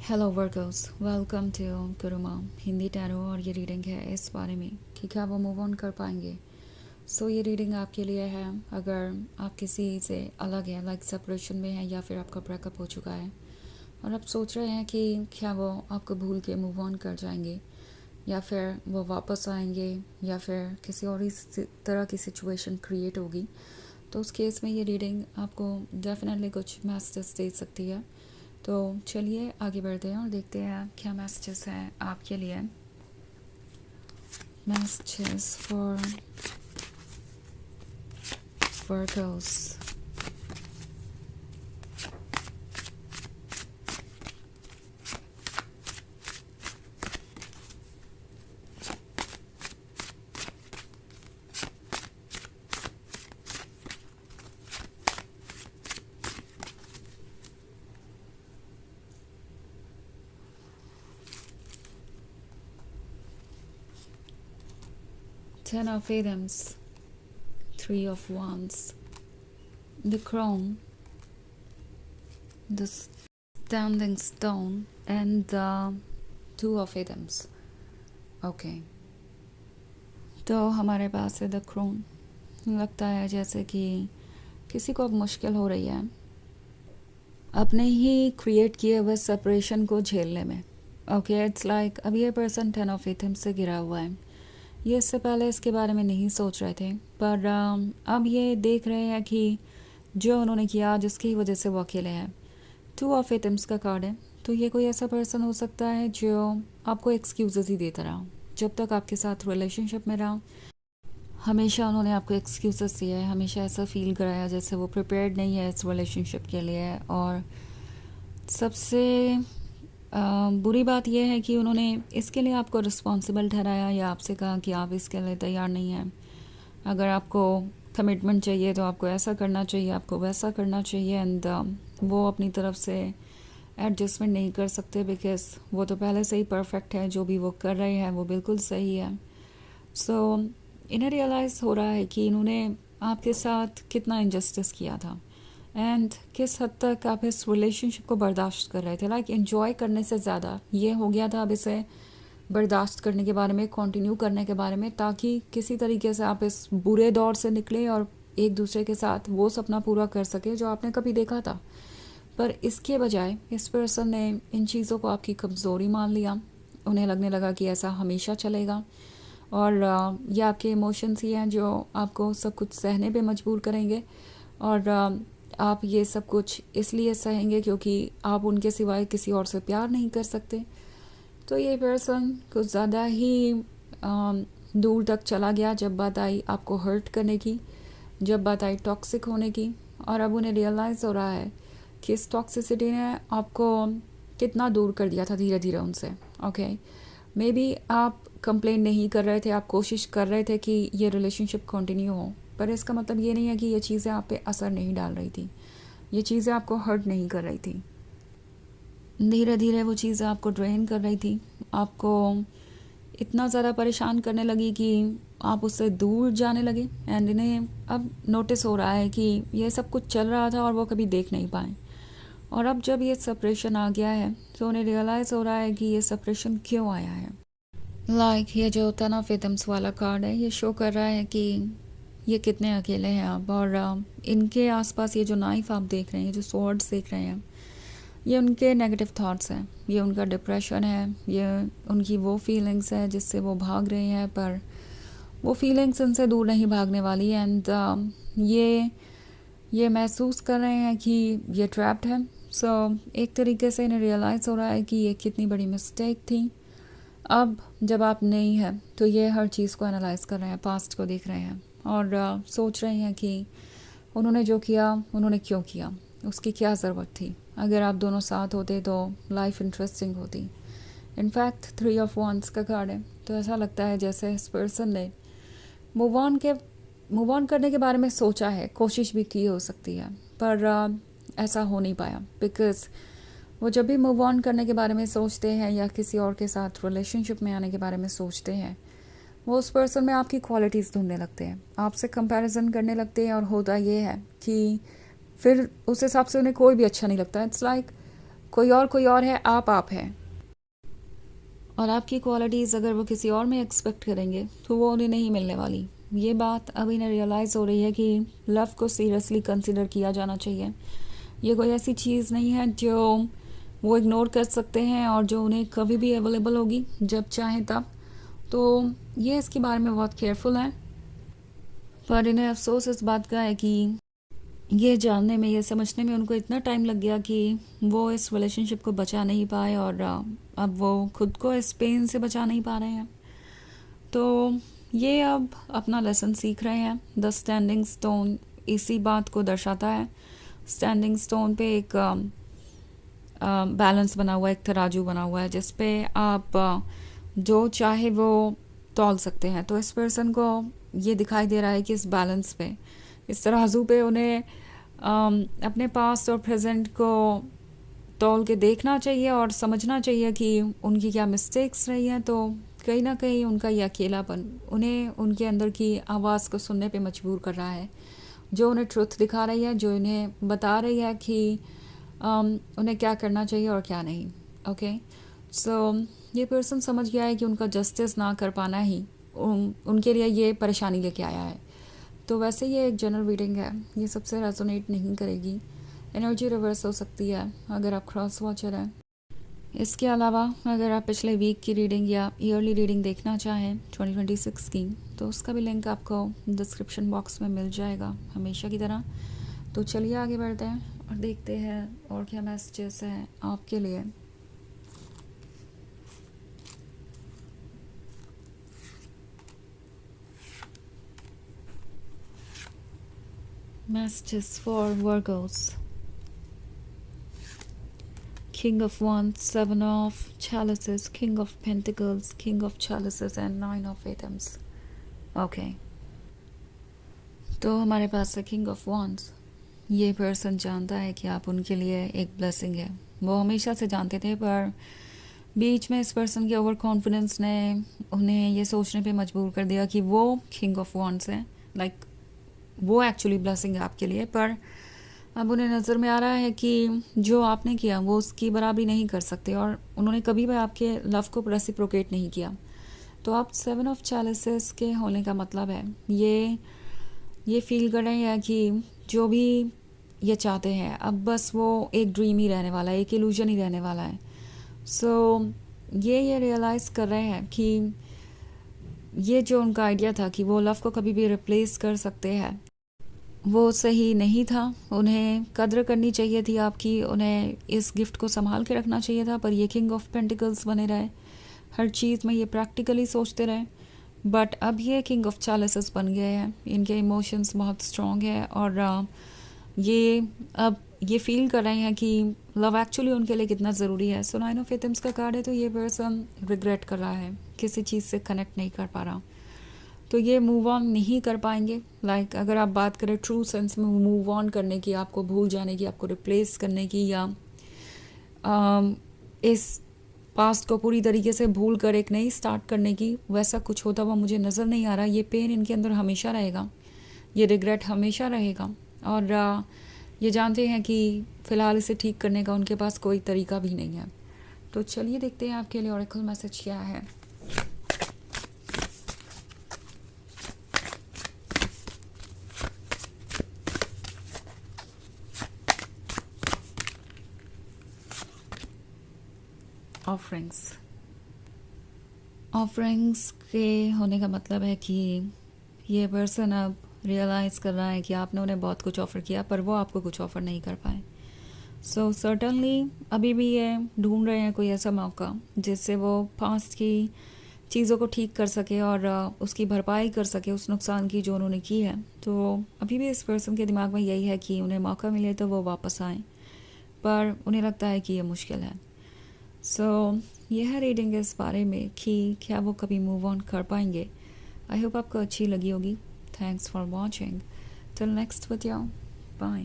Hello workers, welcome to Guruma Hindi tarot. और ये reading है इस बारे में कि क्या वो मूव ऑन कर पाएंगे। ये रीडिंग आपके लिए है अगर आप किसी से अलग है, लाइक सेपरेशन में है, या फिर आपका ब्रेकअप हो चुका है और आप सोच रहे हैं कि क्या वो आपको भूल के मूव ऑन कर जाएंगे, या फिर वो वापस आएंगे, या फिर किसी और ही तरह की सिचुएशन क्रिएट होगी। तो उस केस में ये रीडिंग आपको डेफिनेटली कुछ मैसेजेस दे सकती है। तो चलिए आगे बढ़ते हैं और देखते हैं क्या मैसेजेस हैं आपके लिए। Messages for workers. 10 of Atoms, 3 of Wands, the Crown, the Standing Stone and the 2 of Atoms. Okay, तो हमारे पास है द क्रोन। लगता है जैसे कि किसी को अब मुश्किल हो रही है अपने ही क्रिएट किए हुए सेपरेशन को झेलने में। ओके, इट्स लाइक अब ये पर्सन 10 ऑफ एथम्स से गिरा हुआ है। ये इससे पहले इसके बारे में नहीं सोच रहे थे, पर अब ये देख रहे हैं कि जो उन्होंने किया जिसकी वजह से वो अकेले हैं। 2 ऑफ एथम्स का कार्ड है, तो ये कोई ऐसा पर्सन हो सकता है जो आपको एक्सक्यूज़ेस ही देता रहा। जब तक आपके साथ रिलेशनशिप में रहा हमेशा उन्होंने आपको एक्सक्यूज़ेस दिए, हमेशा ऐसा फील कराया जैसे वो प्रिपेयर्ड नहीं है इस रिलेशनशिप के लिए। और सबसे बुरी बात यह है कि उन्होंने इसके लिए आपको रिस्पॉन्सिबल ठहराया या आपसे कहा कि आप इसके लिए तैयार नहीं हैं। अगर आपको कमिटमेंट चाहिए तो आपको ऐसा करना चाहिए, आपको वैसा करना चाहिए। एंड वो अपनी तरफ से एडजस्टमेंट नहीं कर सकते बिकॉज वो तो पहले से ही परफेक्ट है। जो भी वो कर रहे हैं वो बिल्कुल सही है। इन्हें रियलाइज़ हो रहा है कि इन्होंने आपके साथ कितना इनजस्टिस किया था एंड किस हद तक आप इस रिलेशनशिप को बर्दाश्त कर रहे थे। लाइक एंजॉय करने से ज़्यादा ये हो गया था अब इसे बर्दाश्त करने के बारे में, कंटिन्यू करने के बारे में, ताकि किसी तरीके से आप इस बुरे दौर से निकले और एक दूसरे के साथ वो सपना पूरा कर सके जो आपने कभी देखा था। पर इसके बजाय इस पर्सन ने इन चीज़ों को आपकी कमज़ोरी मान लिया। उन्हें लगने लगा कि ऐसा हमेशा चलेगा और ये आपके इमोशंस ही हैं जो आपको सब कुछ सहने पे मजबूर करेंगे। और आप ये सब कुछ इसलिए सहेंगे क्योंकि आप उनके सिवाय किसी और से प्यार नहीं कर सकते। तो ये पर्सन कुछ ज़्यादा ही दूर तक चला गया जब बात आई आपको हर्ट करने की, जब बात आई टॉक्सिक होने की। और अब उन्हें रियलाइज़ हो रहा है कि इस टॉक्सिसिटी ने आपको कितना दूर कर दिया था धीरे धीरे उनसे। ओके, मे बी आप कंप्लेन नहीं कर रहे थे, आप कोशिश कर रहे थे कि ये रिलेशनशिप कंटिन्यू हो, पर इसका मतलब ये नहीं है कि ये चीज़ें आप पे असर नहीं डाल रही थी, ये चीज़ें आपको हर्ट नहीं कर रही थी। धीरे धीरे वो चीज़ें आपको ड्रेन कर रही थी, आपको इतना ज़्यादा परेशान करने लगी कि आप उससे दूर जाने लगे। एंड इन्हें अब नोटिस हो रहा है कि ये सब कुछ चल रहा था और वो कभी देख नहीं पाए। और अब जब ये सेपरेशन आ गया है तो उन्हें रियलाइज़ हो रहा है कि ये सेपरेशन क्यों आया है। लाइक ये जो 10 ऑफ एटम्स वाला कार्ड है ये शो कर रहा है कि ये कितने अकेले हैं अब। और इनके आसपास ये जो नाइफ आप देख रहे हैं, ये जो स्वॉर्ड्स देख रहे हैं, ये उनके नेगेटिव थॉट्स हैं, ये उनका डिप्रेशन है, ये उनकी वो फीलिंग्स है जिससे वो भाग रहे हैं। पर वो फीलिंग्स इनसे दूर नहीं भागने वाली। एंड ये महसूस कर रहे हैं कि ये ट्रैप्ड है। एक तरीके से इन्हें रियलाइज़ हो रहा है कि ये कितनी बड़ी मिस्टेक थी। अब जब आप नहीं हैं तो ये हर चीज़ को एनालाइज कर रहे हैं, पास्ट को देख रहे हैं और सोच रहे हैं कि उन्होंने जो किया उन्होंने क्यों किया, उसकी क्या ज़रूरत थी। अगर आप दोनों साथ होते तो लाइफ इंटरेस्टिंग होती। इनफैक्ट 3 ऑफ वॉन्ड्स का कार्ड है, तो ऐसा लगता है जैसे इस पर्सन ने मूव ऑन करने के बारे में सोचा है, कोशिश भी की हो सकती है, पर ऐसा हो नहीं पाया बिकॉज़ वो जब भी मूव ऑन करने के बारे में सोचते हैं या किसी और के साथ रिलेशनशिप में आने के बारे में सोचते हैं, वो उस पर्सन में आपकी क्वालिटीज़ ढूंढने लगते हैं, आपसे कंपैरिजन करने लगते हैं। और होता ये है कि फिर उस हिसाब से उन्हें कोई भी अच्छा नहीं लगता। इट्स लाइक कोई और है, आप है। और आपकी क्वालिटीज़ अगर वो किसी और में एक्सपेक्ट करेंगे तो वो उन्हें नहीं मिलने वाली। ये बात अब इन्हें रियलाइज़ हो रही है कि लव को सीरियसली कंसिडर किया जाना चाहिए। ये कोई ऐसी चीज़ नहीं है जो वो इग्नोर कर सकते हैं और जो उन्हें कभी भी अवेलेबल होगी जब चाहें तब। तो ये इसके बारे में बहुत केयरफुल हैं। पर इन्हें अफसोस इस बात का है कि ये जानने में, ये समझने में उनको इतना टाइम लग गया कि वो इस रिलेशनशिप को बचा नहीं पाए और अब वो खुद को इस पेन से बचा नहीं पा रहे हैं। तो ये अब अपना लेसन सीख रहे हैं। द स्टैंडिंग स्टोन इसी बात को दर्शाता है। स्टैंडिंग स्टोन पे एक बैलेंस बना हुआ है, एक तराजू बना हुआ है जिस पे आप जो चाहे वो तौल सकते हैं। तो इस पर्सन को ये दिखाई दे रहा है कि इस बैलेंस पे, इस तराजू पे उन्हें अपने पास्ट और प्रेजेंट को तौल के देखना चाहिए और समझना चाहिए कि उनकी क्या मिस्टेक्स रही हैं। तो कहीं ना कहीं उनका ये अकेलापन उन्हें उनके अंदर की आवाज़ को सुनने पे मजबूर कर रहा है, जो उन्हें ट्रुथ दिखा रही है, जो इन्हें बता रही है कि उन्हें क्या करना चाहिए और क्या नहीं। ओके, सो ये पर्सन समझ गया है कि उनका जस्टिस ना कर पाना ही उनके लिए ये परेशानी लेके आया है। तो वैसे ये एक जनरल रीडिंग है, ये सबसे रेजोनेट नहीं करेगी। एनर्जी रिवर्स हो सकती है अगर आप क्रॉस वॉचर हैं। इसके अलावा अगर आप पिछले वीक की रीडिंग या ईयरली रीडिंग देखना चाहें 2026 की, तो उसका भी लिंक आपको डिस्क्रिप्शन बॉक्स में मिल जाएगा हमेशा की तरह। तो चलिए आगे बढ़ते हैं और देखते हैं और क्या मैसेजेस हैं आपके लिए। Messages for Virgos. King of Wands, Seven of Chalices, King of Pentacles, King of Chalices and Nine of Atoms. Okay. तो हमारे पास है King of Wands। ये पर्सन जानता है कि आप उनके लिए एक ब्लेसिंग है। वो हमेशा से जानते थे, पर बीच में इस पर्सन के ओवर कॉन्फिडेंस ने उन्हें ये सोचने पे मजबूर कर दिया कि वो किंग ऑफ वॉन्ड्स हैं, लाइक वो एक्चुअली ब्लेसिंग है आपके लिए। पर अब उन्हें नज़र में आ रहा है कि जो आपने किया वो उसकी बराबरी नहीं कर सकते और उन्होंने कभी भी आपके लव को रेसिप्रोकेट नहीं किया। तो आप सेवन ऑफ चैलिसेस के होने का मतलब है ये फील कर रहे हैं कि जो भी ये चाहते हैं अब बस वो एक ड्रीम ही रहने वाला है, एक इल्यूजन ही रहने वाला है। सो ये रियलाइज़ कर रहे हैं कि ये जो उनका आइडिया था कि वो लव को कभी भी रिप्लेस कर सकते हैं, वो सही नहीं था। उन्हें कद्र करनी चाहिए थी आपकी, उन्हें इस गिफ्ट को संभाल के रखना चाहिए था। पर ये किंग ऑफ पेंटिकल्स बने रहे, हर चीज़ में ये प्रैक्टिकली सोचते रहे। बट अब ये किंग ऑफ चैलिसेस बन गए हैं, इनके इमोशंस बहुत स्ट्रॉन्ग है और ये अब ये फील कर रहे हैं कि लव एक्चुअली उनके लिए कितना ज़रूरी है। सो नाइन ऑफ एटम्स का कार्ड है, तो ये पर्सन रिग्रेट कर रहा है, किसी चीज़ से कनेक्ट नहीं कर पा रहा, तो ये मूव ऑन नहीं कर पाएंगे। लाइक अगर आप बात करें ट्रू सेंस में मूव ऑन करने की, आपको भूल जाने की, आपको रिप्लेस करने की, या इस पास्ट को पूरी तरीके से भूल कर एक नई स्टार्ट करने की, वैसा कुछ होता हुआ मुझे नज़र नहीं आ रहा। ये पेन इनके अंदर हमेशा रहेगा, ये रिग्रेट हमेशा रहेगा और ये जानते हैं कि फ़िलहाल इसे ठीक करने का उनके पास कोई तरीका भी नहीं है। तो चलिए देखते हैं आपके लिए ऑरेकल मैसेज क्या है। ऑफरिंग्स के होने का मतलब है कि ये पर्सन अब रियलाइज़ कर रहा है कि आपने उन्हें बहुत कुछ ऑफ़र किया पर वो आपको कुछ ऑफ़र नहीं कर पाए। सो सर्टनली अभी भी ये ढूंढ रहे हैं कोई ऐसा मौका जिससे वो पास्ट की चीज़ों को ठीक कर सके और उसकी भरपाई कर सके उस नुकसान की जो उन्होंने की है। तो अभी भी इस पर्सन के दिमाग में यही है कि उन्हें मौका मिले तो वो वापस आएँ, पर उन्हें लगता है कि ये मुश्किल है। सो यह है रीडिंग इस बारे में कि क्या वो कभी मूव ऑन कर पाएंगे। आई होप आपको अच्छी लगी होगी। Thanks for watching. Till next video, bye.